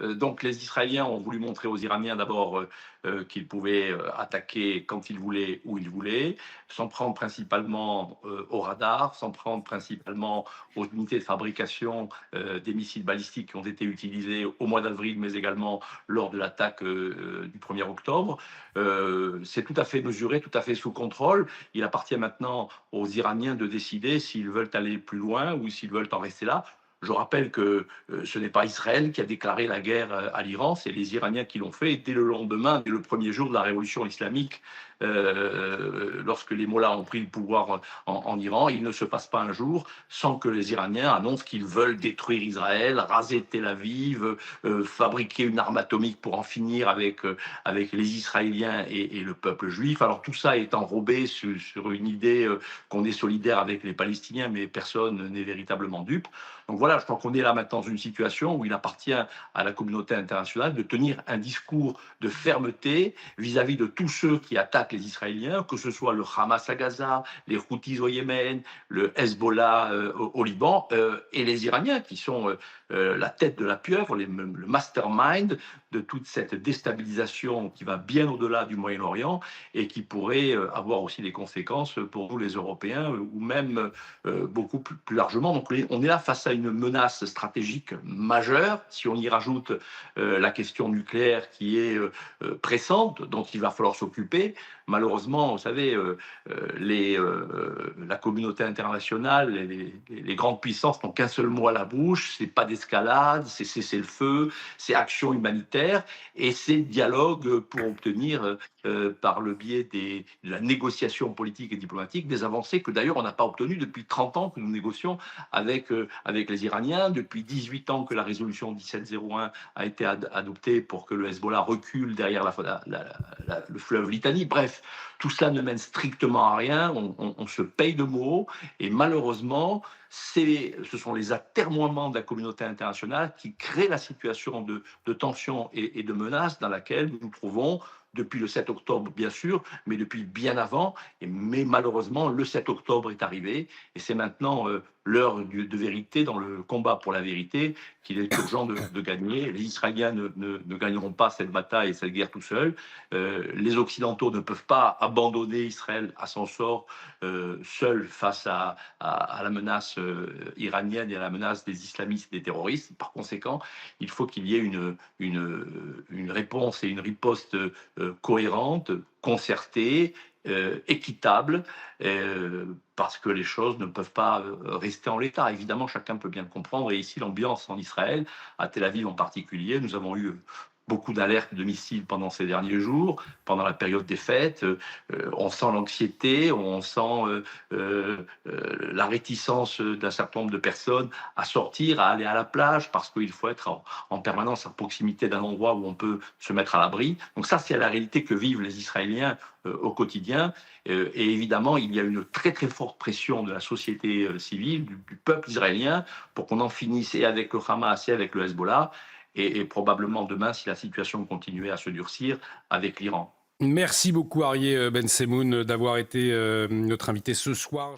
Donc les Israéliens ont voulu montrer aux Iraniens d'abord qu'ils pouvaient attaquer quand ils voulaient, où ils voulaient, s'en prendre principalement au radar, s'en prendre principalement aux unités de fabrication des missiles balistiques qui ont été utilisés au mois d'avril, mais également lors de l'attaque du 1er octobre. C'est tout à fait mesuré, tout à fait sous contrôle. Il appartient maintenant aux Iraniens de décider s'ils veulent aller plus loin ou s'ils veulent en rester là. Je rappelle que ce n'est pas Israël qui a déclaré la guerre à l'Iran, c'est les Iraniens qui l'ont fait. Et dès le lendemain, dès le premier jour de la révolution islamique, lorsque les mollahs ont pris le pouvoir en Iran, il ne se passe pas un jour sans que les Iraniens annoncent qu'ils veulent détruire Israël, raser Tel Aviv, fabriquer une arme atomique pour en finir avec les Israéliens et le peuple juif. Alors tout ça est enrobé sur une idée qu'on est solidaire avec les Palestiniens, mais personne n'est véritablement dupe. Donc voilà, je crois qu'on est là maintenant dans une situation où il appartient à la communauté internationale de tenir un discours de fermeté vis-à-vis de tous ceux qui attaquent les Israéliens, que ce soit le Hamas à Gaza, les Houthis au Yémen, le Hezbollah au Liban, et les Iraniens qui sont la tête de la pieuvre, le mastermind de toute cette déstabilisation qui va bien au-delà du Moyen-Orient et qui pourrait avoir aussi des conséquences pour nous les Européens ou même beaucoup plus largement. Donc on est là face à une menace stratégique majeure. Si on y rajoute la question nucléaire qui est pressante, dont il va falloir s'occuper, malheureusement, vous savez, la communauté internationale, les grandes puissances n'ont qu'un seul mot à la bouche, c'est pas d'escalade, c'est cesser le feu, c'est action humanitaire et c'est dialogue pour obtenir par le biais de la négociation politique et diplomatique des avancées que d'ailleurs on n'a pas obtenues depuis 30 ans que nous négocions avec les Iraniens, depuis 18 ans que la résolution 1701 a été adoptée pour que le Hezbollah recule derrière le fleuve Litanie. Bref, tout cela ne mène strictement à rien, on se paye de mots et malheureusement, ce sont les atermoiements de la communauté internationale qui créent la situation de tension et de menace dans laquelle nous nous trouvons depuis le 7 octobre, bien sûr, mais depuis bien avant. Mais malheureusement, le 7 octobre est arrivé et c'est maintenant l'heure de vérité, dans le combat pour la vérité, qu'il est urgent de gagner. Les Israéliens ne gagneront pas cette bataille et cette guerre tout seuls. Les Occidentaux ne peuvent pas abandonner Israël à son sort seul face à la menace iranienne et à la menace des islamistes et des terroristes. Par conséquent, il faut qu'il y ait une réponse et une riposte cohérente, concertée, équitable, parce que les choses ne peuvent pas rester en l'état. Évidemment, chacun peut bien le comprendre. Et ici, l'ambiance en Israël, à Tel Aviv en particulier, nous avons eu beaucoup d'alertes de missiles pendant ces derniers jours, pendant la période des fêtes. On sent l'anxiété, on sent la réticence d'un certain nombre de personnes à sortir, à aller à la plage, parce qu'il faut être en permanence à proximité d'un endroit où on peut se mettre à l'abri. Donc ça, c'est la réalité que vivent les Israéliens au quotidien. Et évidemment, il y a une très très forte pression de la société civile, du peuple israélien, pour qu'on en finisse et avec le Hamas et avec le Hezbollah, et probablement demain, si la situation continuait à se durcir, avec l'Iran. Merci beaucoup Arié Ben Semoun d'avoir été notre invité ce soir.